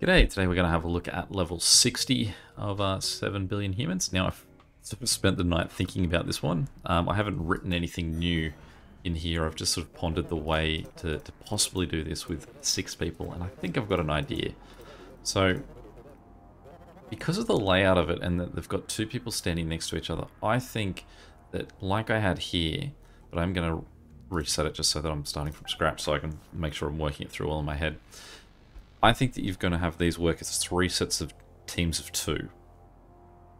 G'day, today we're going to have a look at level 60 of 7 billion humans. Now I've sort of spent the night thinking about this one. I haven't written anything new in here. I've just sort of pondered the way to possibly do this with 6 people, and I think I've got an idea. So, because of the layout of it and that they've got 2 people standing next to each other, I think that like I had here, but I'm going to reset it just so that I'm starting from scratch so I can make sure I'm working it through all in my head. I think that you're going to have these work as 3 sets of teams of 2.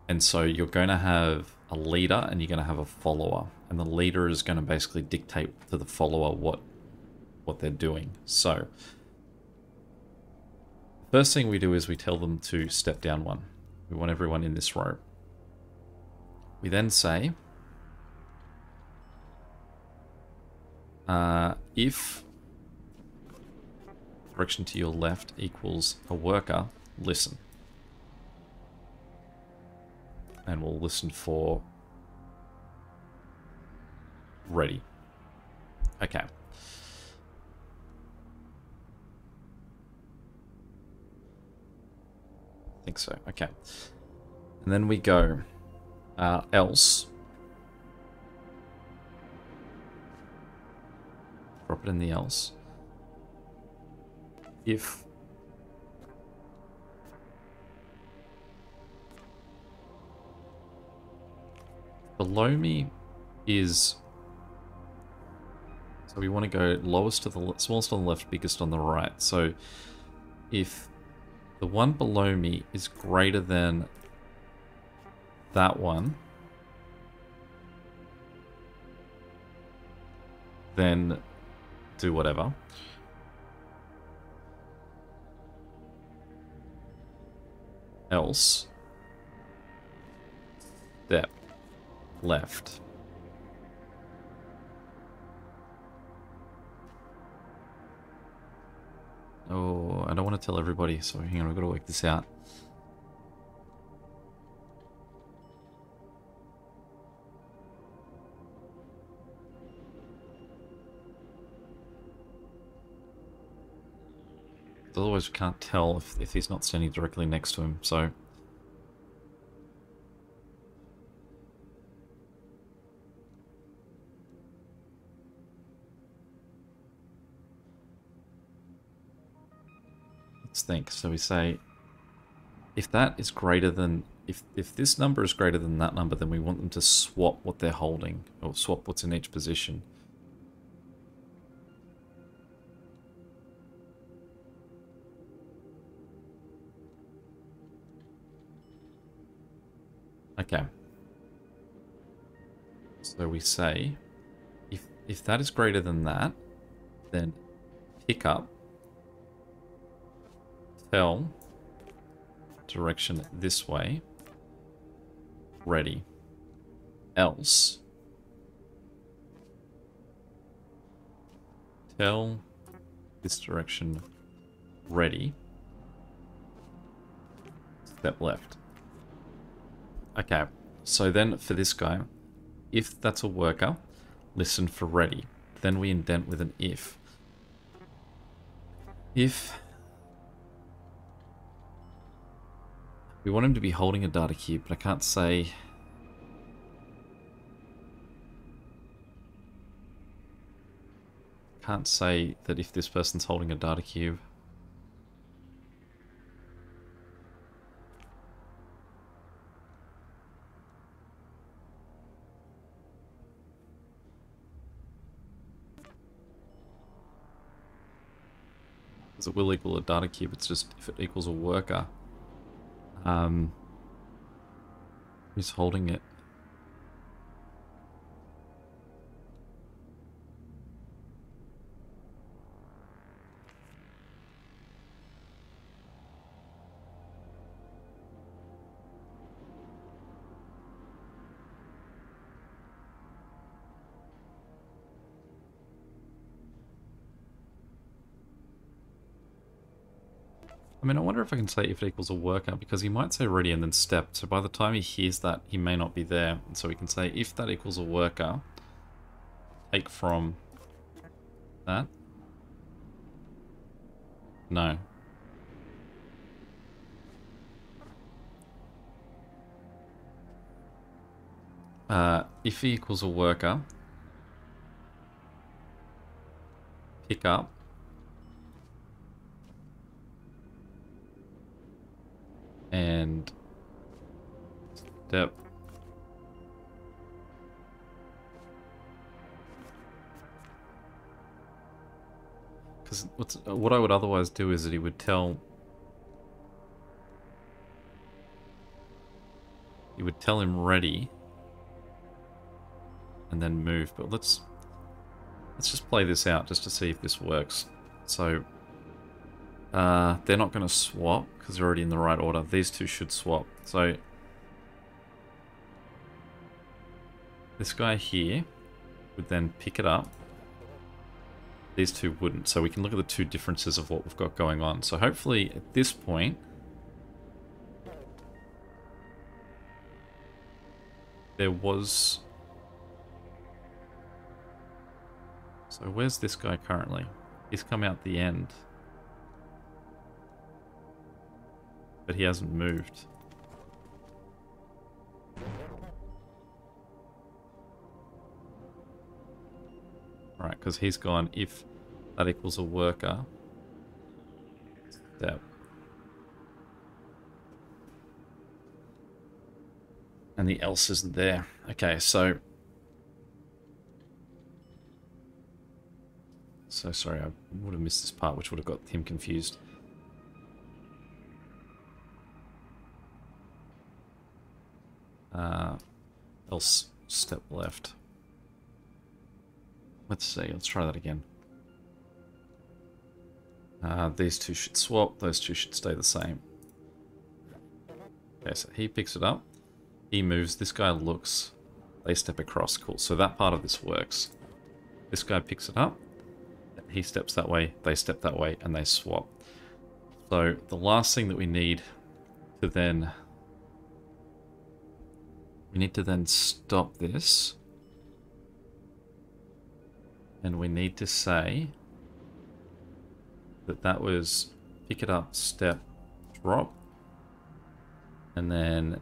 And so you're going to have a leader and you're going to have a follower. And the leader is going to basically dictate to the follower what they're doing. So, first thing we do is we tell them to step down 1. We want everyone in this row. We then say, if direction to your left equals a worker, listen. And we'll listen for ready. Okay. I think so. Okay. And then we go else. Drop it in the else. If below me is, so we want to go lowest to the smallest on the left, biggest on the right. So if the one below me is greater than that one, then do whatever. Else, step left. Oh, I don't want to tell everybody, so hang on, I've got to work this out. Otherwise we can't tell if he's not standing directly next to him, so... Let's think. So we say, if that is greater than... If this number is greater than that number, then we want them to swap what they're holding, or swap what's in each position. Okay. So we say, if that is greater than that, then pick up, tell, direction this way, ready. Else, tell this direction, ready, step left. Okay, so then for this guy, if that's a worker, listen for ready. Then we indent with an if. If we want him to be holding a data cube, but I can't say... Can't say that if this person's holding a data cube. Because it will equal a data cube, it's just if it equals a worker. Who's holding it? I mean, I wonder if I can say if it equals a worker, because he might say ready and then step, so by the time he hears that, he may not be there. And so we can say if that equals a worker, take from that. No. If E equals a worker, pick up and step. Because what I would otherwise do is that he would tell him ready and then move. But let's just play this out just to see if this works. So they're not going to swap because they're already in the right order. These two should swap. So this guy here would then pick it up. These two wouldn't. So we can look at the two differences of what we've got going on. So hopefully at this point there was... So where's this guy currently? He's come out the end. But he hasn't moved. Right, because he's gone, if that equals a worker, step. And the else isn't there. Okay, so sorry, I would have missed this part, which would have got him confused. Else step left. Let's see, let's try that again. These two should swap, those two should stay the same. Okay, so he picks it up, he moves, this guy looks, they step across, cool. So that part of this works. This guy picks it up, he steps that way, they step that way, and they swap. So the last thing that we need to then... We need to then stop this. And we need to say that that was pick it up, step, drop. And then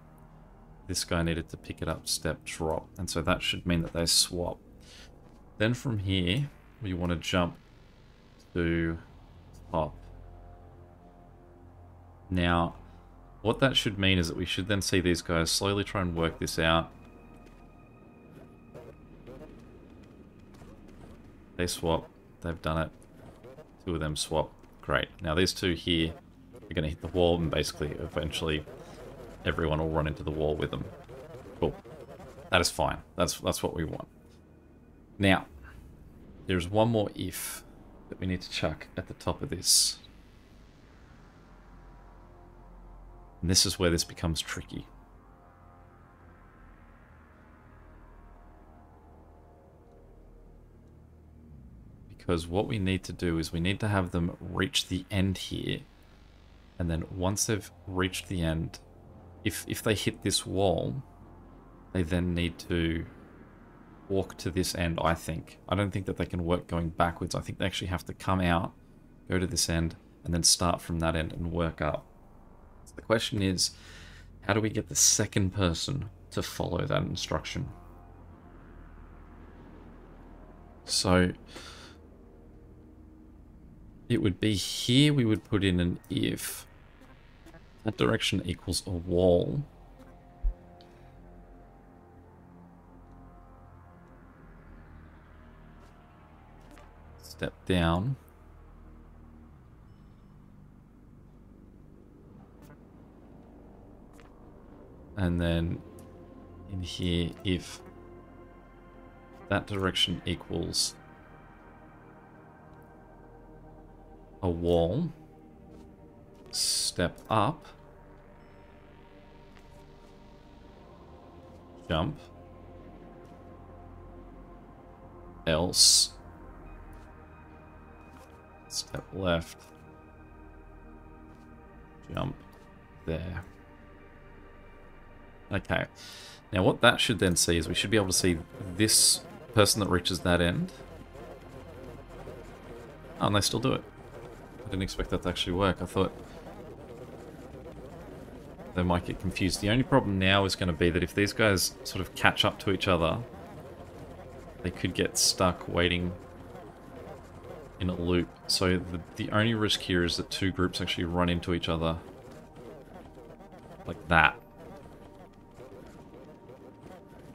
this guy needed to pick it up, step, drop. And so that should mean that they swap. Then from here, we want to jump to top. Now, what that should mean is that we should then see these guys slowly try and work this out. They swap. They've done it. Two of them swap. Great. Now these two here are going to hit the wall and basically eventually everyone will run into the wall with them. Cool. That is fine. That's what we want. Now, there's one more if that we need to chuck at the top of this. And this is where this becomes tricky. Because what we need to do is we need to have them reach the end here. And then once they've reached the end, if they hit this wall, they then need to walk to this end, I think. I don't think that they can work going backwards. I think they actually have to come out, go to this end, and then start from that end and work up. So the question is, how do we get the second person to follow that instruction? So it would be here we would put in an if. That direction equals a wall. Step down. And then in here, if that direction equals a wall, step up, jump, else, step left, jump there. Okay, now what that should then see is we should be able to see this person that reaches that end. Oh, and they still do it. I didn't expect that to actually work. I thought they might get confused. The only problem now is going to be that if these guys sort of catch up to each other, they could get stuck waiting in a loop. So the only risk here is that two groups actually run into each other like that.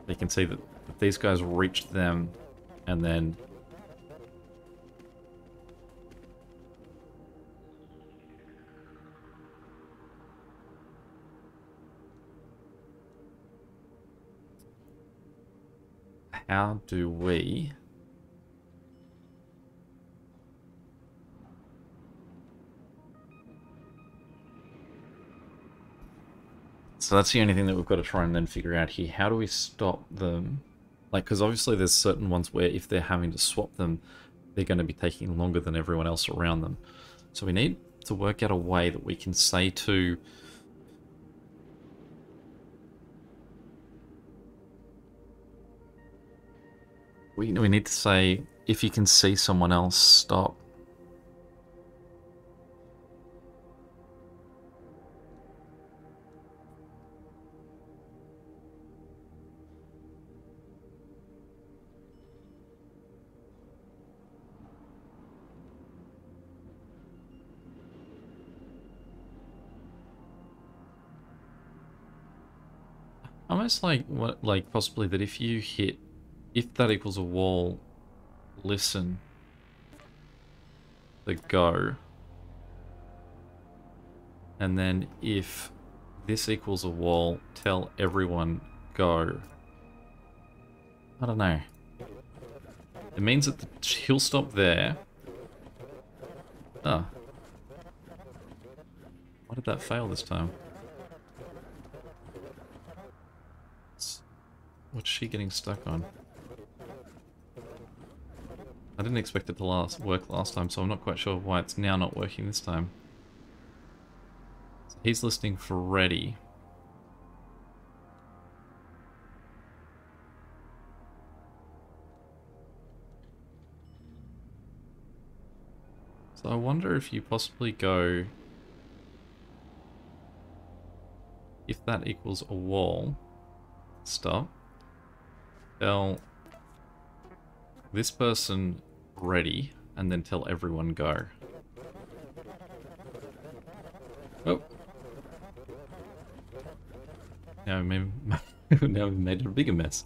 You can see that these guys reached them and then how do we so that's the only thing that we've got to try and then figure out here. How do we stop them? Like, because obviously there's certain ones where if they're having to swap them, they're going to be taking longer than everyone else around them. So we need to work out a way that we can say to... We need to say, if you can see someone else, stop. Almost like what, like possibly that if you hit, if that equals a wall, listen, the go, and then if this equals a wall, tell everyone go. I don't know. It means that he'll stop there. Oh. Why did that fail this time? What's she getting stuck on? I didn't expect it to work last time, so I'm not quite sure why it's now not working this time. So he's listening for ready. So I wonder if you possibly go... If that equals a wall, stop. Tell this person ready, and then tell everyone go. Oh. Now we made a bigger mess.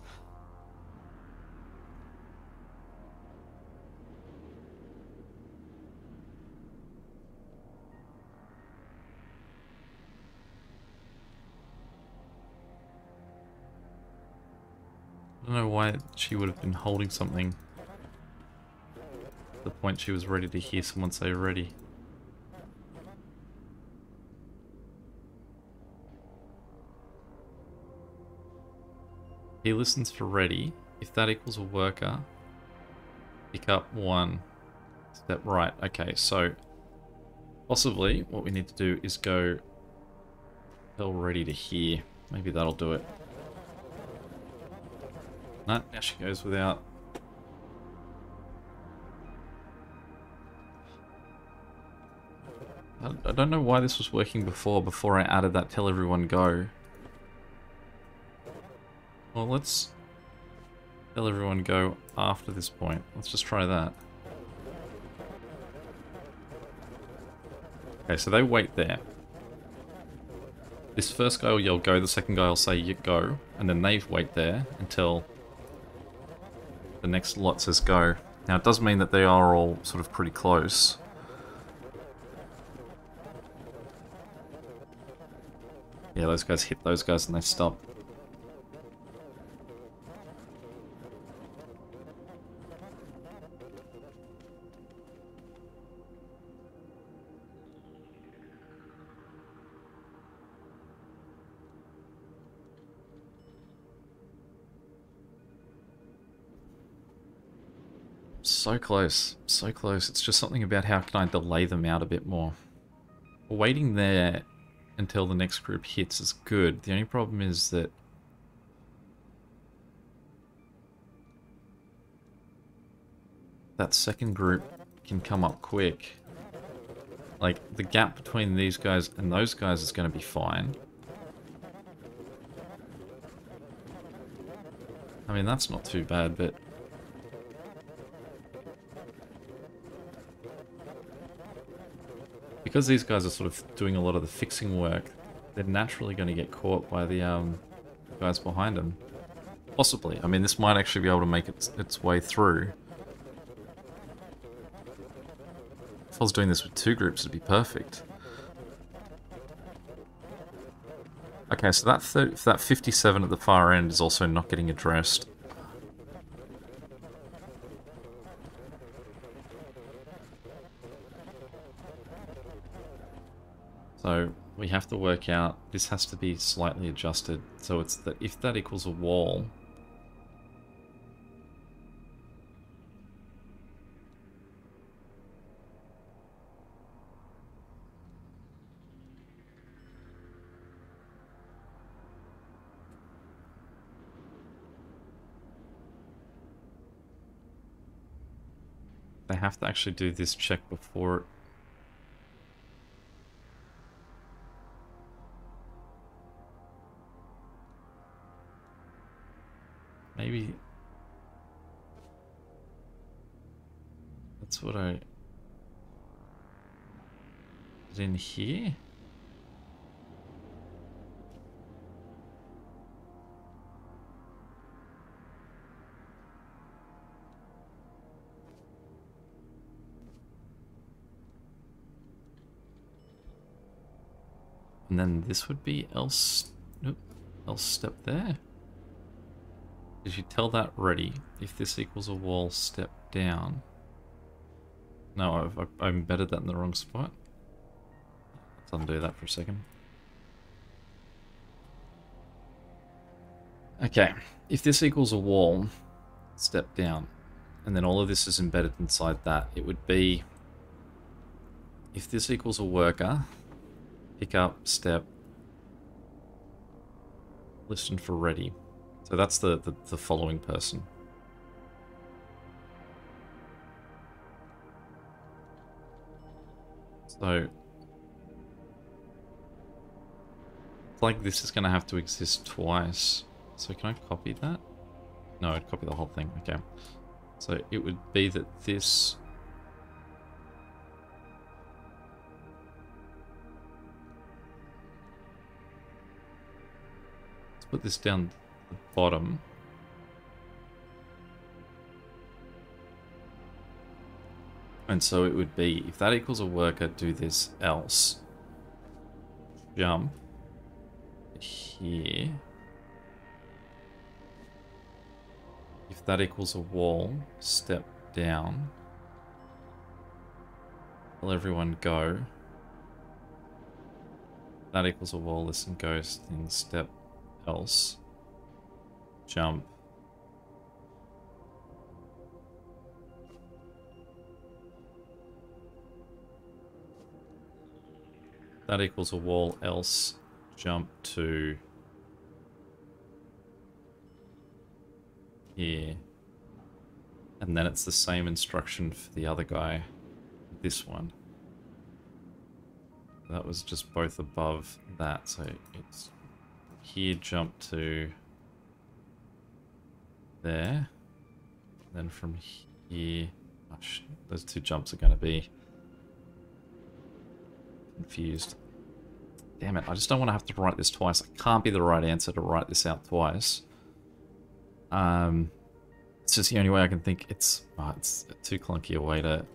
I don't know why she would have been holding something at the point she was ready to hear someone say ready. He listens for ready. If that equals a worker, pick up one step right. Okay, so possibly what we need to do is go tell ready to hear. Maybe that'll do it. No, now she goes without. I don't know why this was working before I added that tell everyone go. Well, let's tell everyone go after this point. Let's just try that. Okay, so they wait there. This first guy will yell go, the second guy will say go, and then they wait there until the next lot says go. Now it does mean that they are all sort of pretty close. Yeah, those guys hit those guys and they stop. So close, so close. It's just something about how can I delay them out a bit more. Waiting there until the next group hits is good. The only problem is that that second group can come up quick. Like, the gap between these guys and those guys is going to be fine. I mean, that's not too bad, but... because these guys are sort of doing a lot of the fixing work, they're naturally going to get caught by the guys behind them. Possibly. I mean, this might actually be able to make its way through. If I was doing this with 2 groups, it'd be perfect. Okay, so that 57 at the far end is also not getting addressed. So we have to work out, this has to be slightly adjusted. So it's that if that equals a wall, they have to actually do this check before it. Maybe that's what I did in here. And then this would be else, nope, else step there. Did you tell that ready? If this equals a wall, step down. No, I embedded that in the wrong spot. Let's undo that for a second. Okay, if this equals a wall, step down. And then all of this is embedded inside that. It would be, if this equals a worker, pick up, step, listen for ready. So that's the following person. So it's like this is going to have to exist twice. So can I copy that? No, I'd copy the whole thing. Okay. So it would be that this... let's put this down the bottom. And so it would be, if that equals a worker, do this else. Jump here. If that equals a wall, step down. Let everyone go. That equals a wall, listen, goes, then step else. Jump. That equals a wall, else jump to here. And then it's the same instruction for the other guy, this one. That was just both above that, so it's here, jump to there. Then from here, gosh, those 2 jumps are going to be confused. Damn it, I just don't want to have to write this twice. It can't be the right answer to write this out twice. It's just the only way I can think. It's too clunky a way to...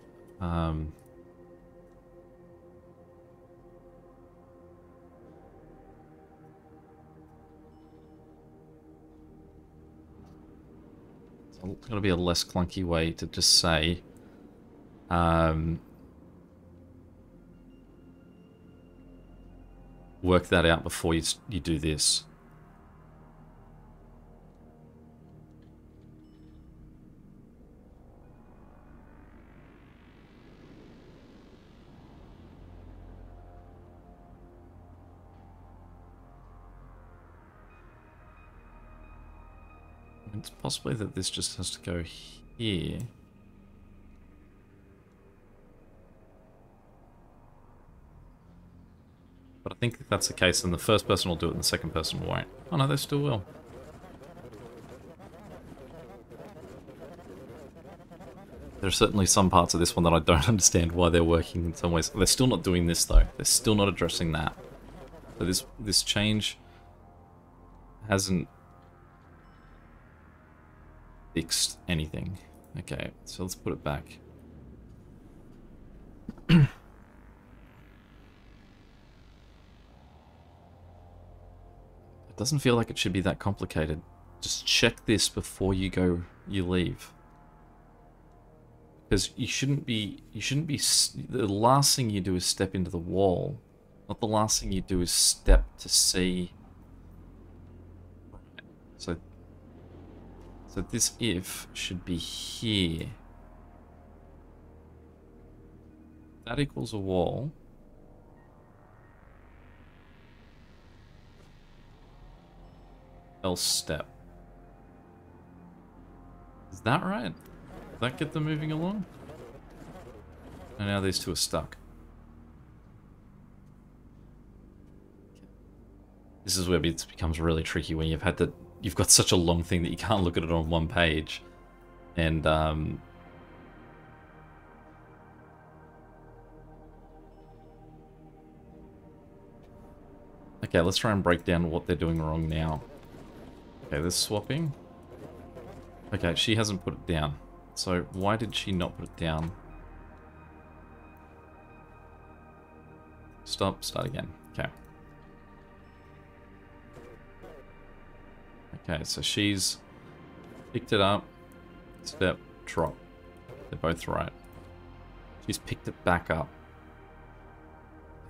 it's got to be a less clunky way to just say... work that out before you do this. It's possibly that this just has to go here. But I think if that's the case, then the first person will do it and the second person won't. Oh no, they still will. There are certainly some parts of this one that I don't understand why they're working in some ways. They're still not doing this though. They're still not addressing that. So this change hasn't fixed anything. Okay, so let's put it back. It doesn't feel like it should be that complicated. Just check this before you leave. Because you shouldn't be, the last thing you do is step into the wall. Not the last thing you do is step to see. So this if should be here. That equals a wall. Else step. Is that right? Does that get them moving along? And now these two are stuck. This is where it becomes really tricky when you've got such a long thing that you can't look at it on one page. And okay, let's try and break down what they're doing wrong now. Okay, this swapping. Okay, she hasn't put it down. So why did she not put it down? Stop, start again. Okay. Okay, so she's picked it up, step, drop. They're both right. She's picked it back up.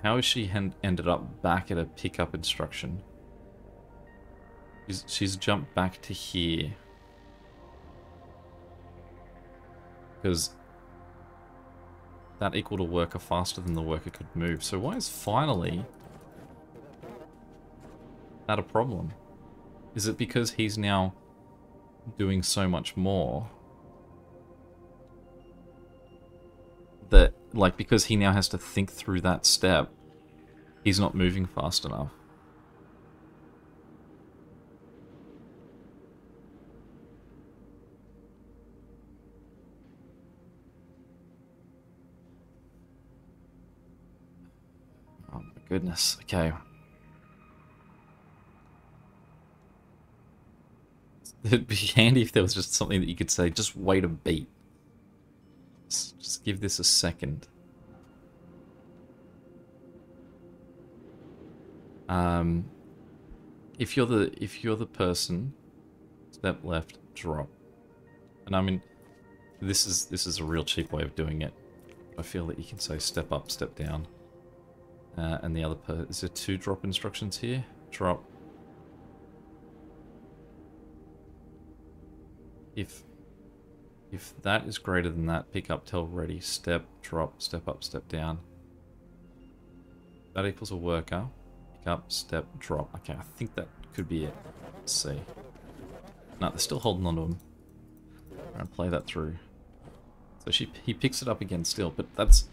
How has she ended up back at a pickup instruction? She's jumped back to here. Because that equaled a worker faster than the worker could move. So why is finally that a problem? Is it because he's now doing so much more? That, like, because he now has to think through that step, he's not moving fast enough. Oh my goodness, okay. It'd be handy if there was just something that you could say, just wait a beat. Just give this a second. If you're the person, step left, drop. And I mean, this is a real cheap way of doing it. I feel that you can say step up, step down. And the other is there 2 drop instructions here? Drop. If that is greater than that, pick up, tell ready, step, drop, step up, step down. That equals a worker. Pick up, step, drop. Okay, I think that could be it. Let's see. No, they're still holding on to him. I'm gonna play that through. So he picks it up again still, but that's...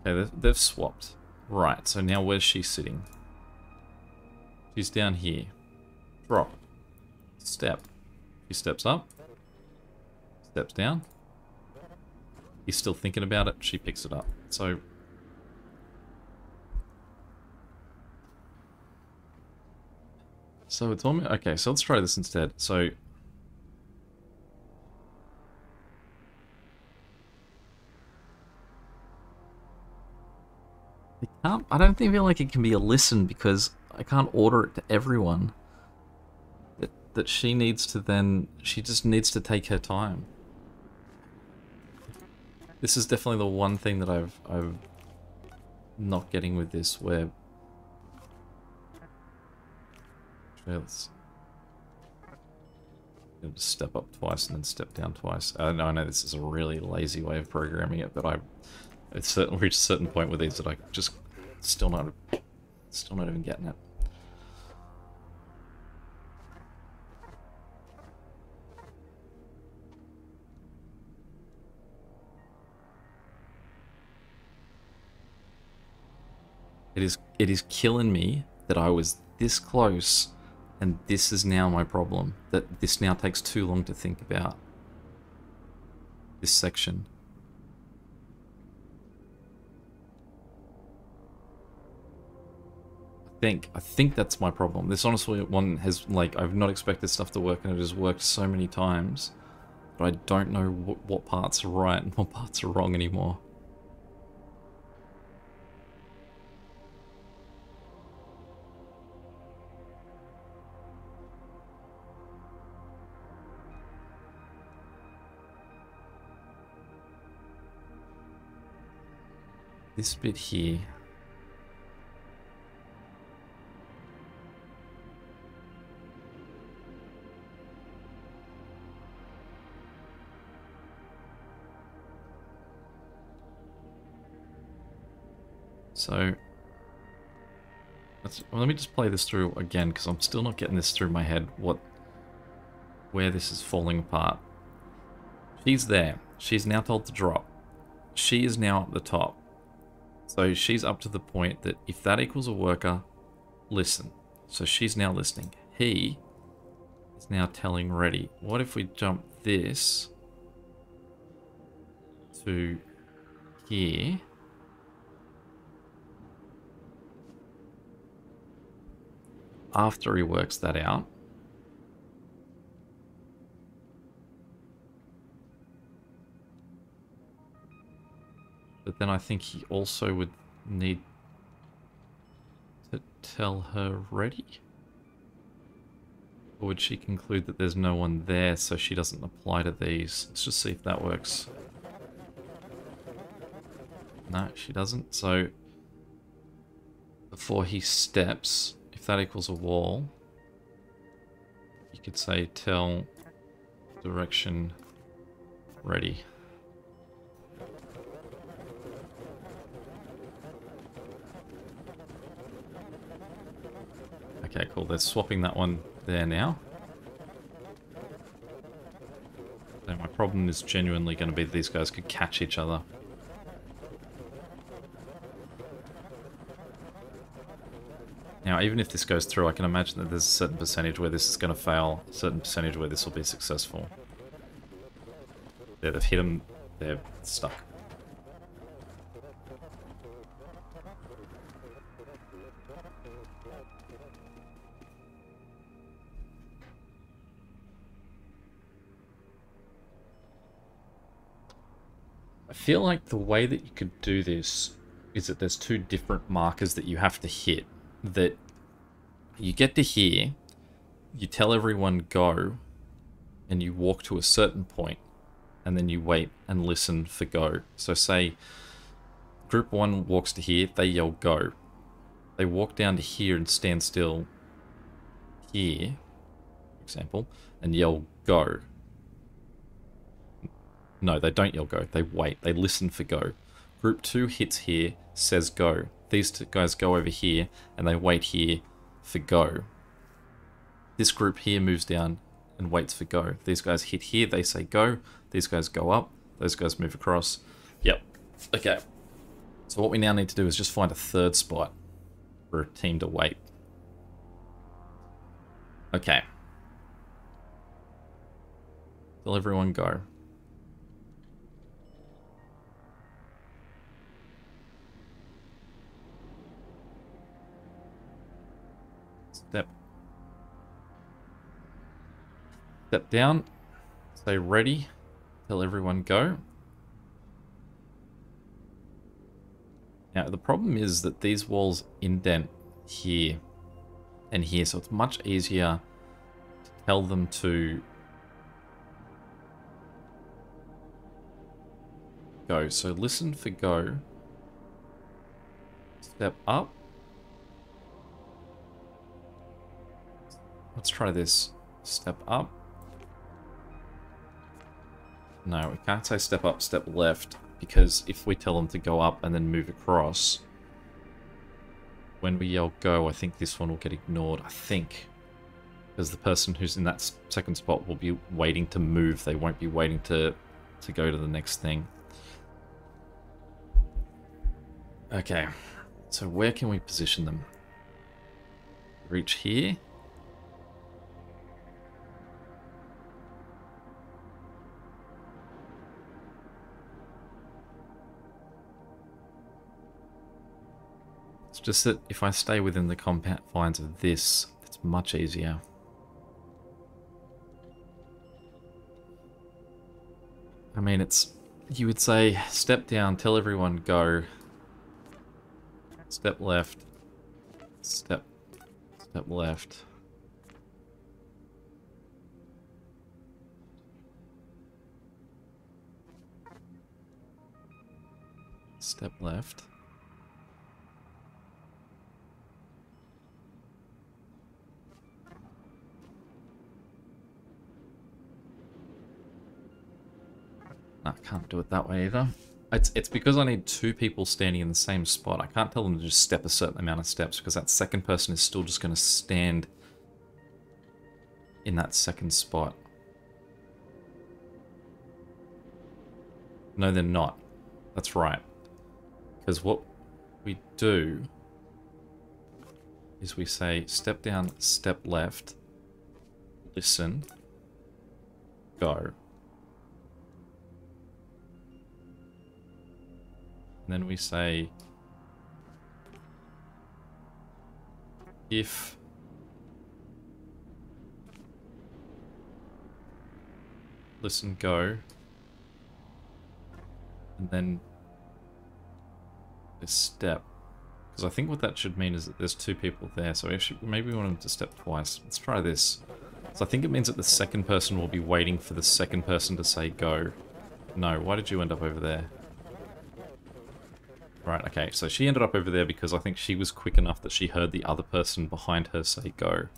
Okay, they've swapped. Right, so now where's she sitting? She's down here. Drop. Step. He steps up. Steps down. He's still thinking about it. She picks it up. So... So it's almost... Okay, so let's try this instead. So... I don't feel like it can be a listen because I can't order it to everyone. That she needs to then... She just needs to take her time. This is definitely the one thing that I'm not getting with this, where... Let's step up twice and then step down twice. I know this is a really lazy way of programming it, but it's certainly reached a certain point with these that I just still not even getting it. It is killing me that I was this close And this is now my problem, that this now takes too long to think about this section. I think that's my problem. This honestly one has, like, I've not expected stuff to work and it has worked so many times, but I don't know what parts are right and what parts are wrong anymore. This bit here. So, let me just play this through again, because I'm still not getting this through my head, where this is falling apart. She's there. She's now told to drop. She is now at the top. So she's up to the point that if that equals a worker, listen. So she's now listening. He is now telling ready. What if we jump this to here? After he works that out. But then I think he also would need to tell her ready? Or would she conclude that there's no one there, so she doesn't apply to these? Let's just see if that works. No, she doesn't. So before he steps, if that equals a wall, you could say tell direction ready. Okay, cool. They're swapping that one there now. So my problem is genuinely going to be that these guys could catch each other. Now, even if this goes through, I can imagine that there's a certain percentage where this is going to fail, a certain percentage where this will be successful. There, they've hit them. They're stuck. I feel like the way that you could do this is that there's two different markers that you have to hit. That you get to here, you tell everyone go, and you walk to a certain point, and then you wait and listen for go. So say group 1 walks to here, they yell go. They walk down to here and stand still here, for example, and yell go. No, they don't yell go. They wait. They listen for go. Group 2 hits here, says go. These two guys go over here, and they wait here for go. This group here moves down and waits for go. These guys hit here, they say go. These guys go up. Those guys move across. Yep. Okay. So what we now need to do is just find a third spot for a team to wait. Okay. Tell everyone go. Step down, say ready, tell everyone go. Now the problem is that these walls indent here and here, so it's much easier to tell them to go. So listen for go, step up. Let's try this, step up. No, we can't say step up, step left, because if we tell them to go up and then move across, when we yell go, I think this one will get ignored, I think. Because the person who's in that second spot will be waiting to move, they won't be waiting to go to the next thing. Okay, so where can we position them? Reach here. It's just that if I stay within the confines of this, it's much easier. I mean, it's... You would say, step down, tell everyone go. Step left. Step left. Step left. No, I can't do it that way either. It's because I need two people standing in the same spot. I can't tell them to just step a certain amount of steps because that second person is still just going to stand in that second spot. No, they're not. That's right. Because what we do is we say step down, step left, listen, go. And then we say, if listen, go, and then this step. Because I think what that should mean is that there's two people there, so actually, maybe we want them to step twice. Let's try this. So I think it means that the second person will be waiting for the second person to say go. No, why did you end up over there? Right, okay, so she ended up over there because I think she was quick enough that she heard the other person behind her say go.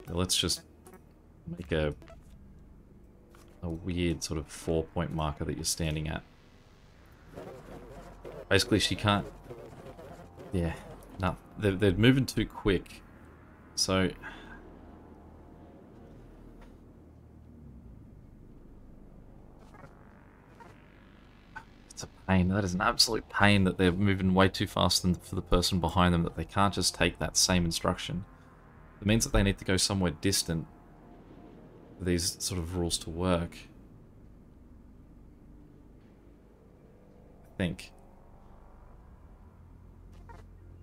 Now let's just make a weird sort of 4-point marker that you're standing at. Basically, she can't... Yeah, no, they're moving too quick. So... It's a pain. That is an absolute pain that they're moving way too fast for the person behind them, that they can't just take that same instruction. It means that they need to go somewhere distant for these sort of rules to work. I think.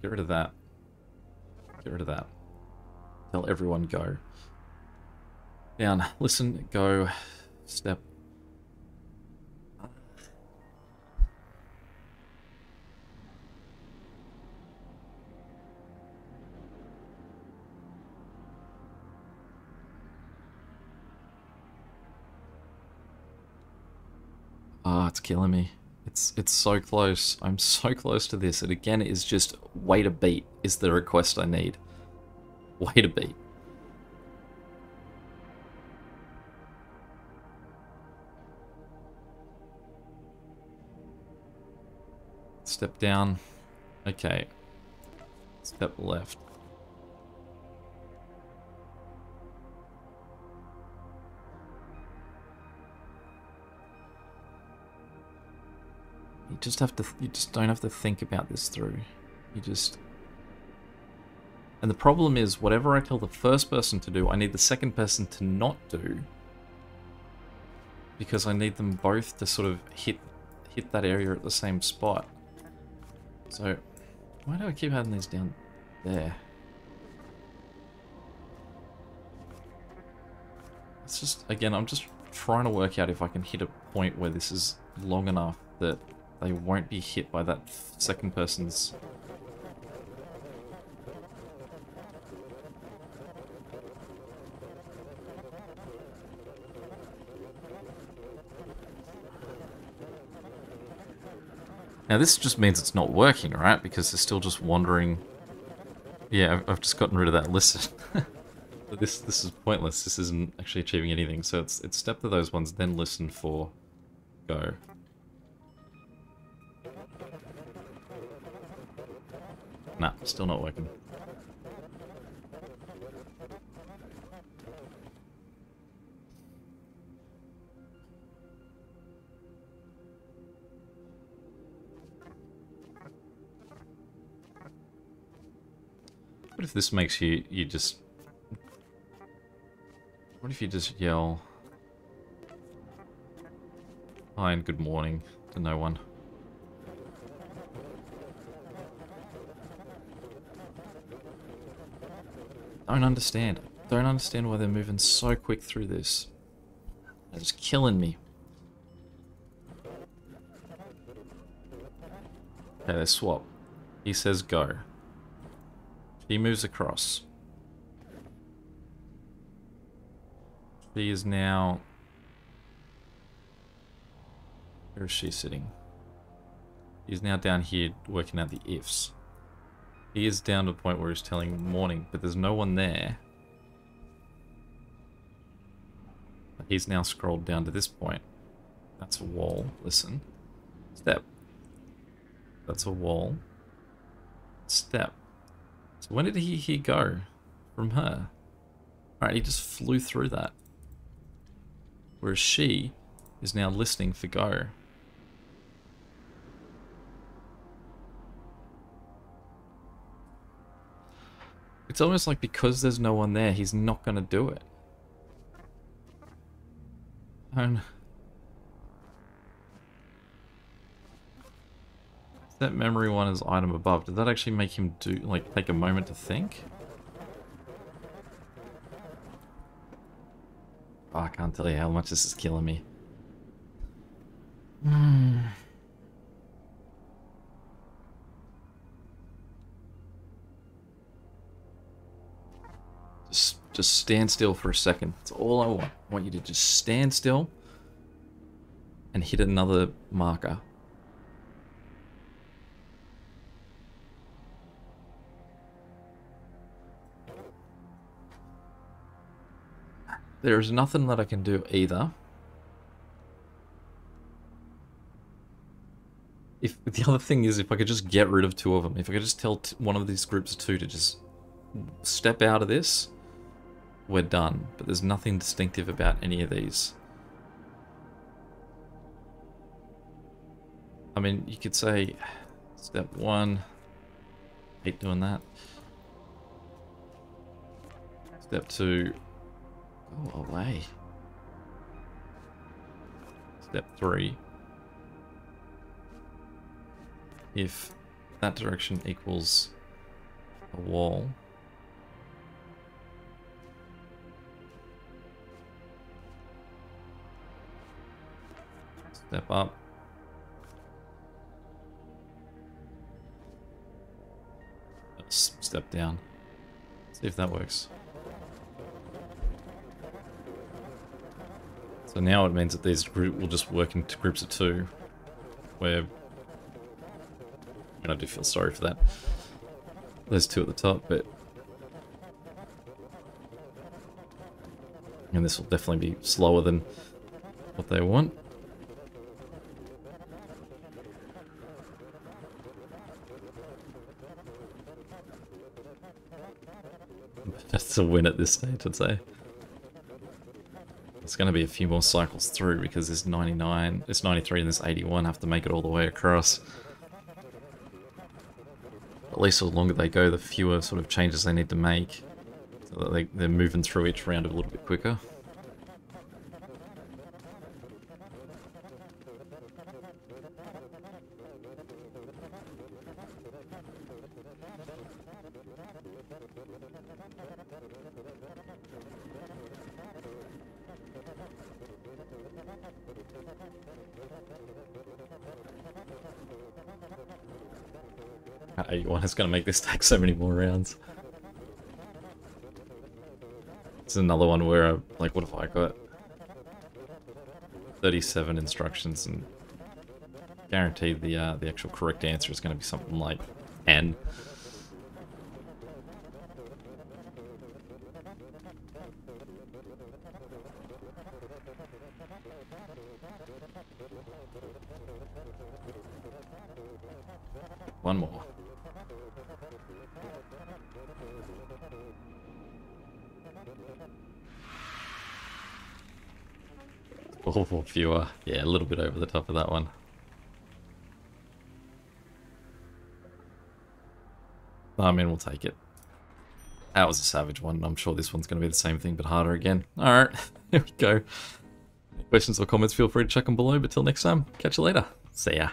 Get rid of that. Get rid of that. Tell everyone go. Down. Listen, go, step. Oh, it's killing me. It's so close. I'm so close to this. And again, it is just wait a beat is the request I need. Wait a beat. Step down. Okay. Step left. You just don't have to think about this through. You just... And the problem is, whatever I tell the first person to do, I need the second person to not do. Because I need them both to sort of hit that area at the same spot. So, why do I keep having these down there? It's just, again, I'm just trying to work out if I can hit a point where this is long enough that they won't be hit by that second person's... Now this just means it's not working, right? Because they're still just wandering... Yeah, I've just gotten rid of that listen. But this is pointless. This isn't actually achieving anything. So it's step to those ones, then listen for go. Nah, still not working. What if this makes you just... What if you just yell hi and good morning to no one? Don't understand. Don't understand why they're moving so quick through this. They're just killing me. Okay, they swap. He says go. He moves across. She is now... Where is she sitting? He's now down here working out the ifs. He is down to the point where he's telling morning, but there's no one there. He's now scrolled down to this point. That's a wall. Listen. Step. That's a wall. Step. So when did he go from her? Alright, he just flew through that. Whereas she is now listening for go. It's almost like because there's no one there, he's not going to do it. That memory one is item above. Did that actually make him do, like, take a moment to think? Oh, I can't tell you how much this is killing me. Just stand still for a second. That's all I want. I want you to just stand still and hit another marker. There's nothing that I can do either. If the other thing is, if I could just get rid of two of them, if I could just tell one of these groups of two to just step out of this, we're done. But there's nothing distinctive about any of these. I mean, you could say step one. Hate doing that. Step two. Go away. Step three. If that direction equals a wall. Step up. Step down. See if that works. So now it means that these group will just work into groups of two, where, and I do feel sorry for that. There's two at the top, but, and this will definitely be slower than what they want. That's a win at this stage, I'd say. It's going to be a few more cycles through because there's 99, it's 93 and there's 81. Have to make it all the way across. At least the longer they go, the fewer sort of changes they need to make. So that they're moving through each round a little bit quicker. A1 is going to make this take so many more rounds. It's another one where, like, what if I got 37 instructions and guaranteed the actual correct answer is going to be something like N. One more. Oh, fewer. Yeah, a little bit over the top of that one. I mean, we'll take it. That was a savage one. I'm sure this one's going to be the same thing, but harder again. Alright, here we go. Any questions or comments, feel free to chuck them below. But till next time, catch you later. See ya.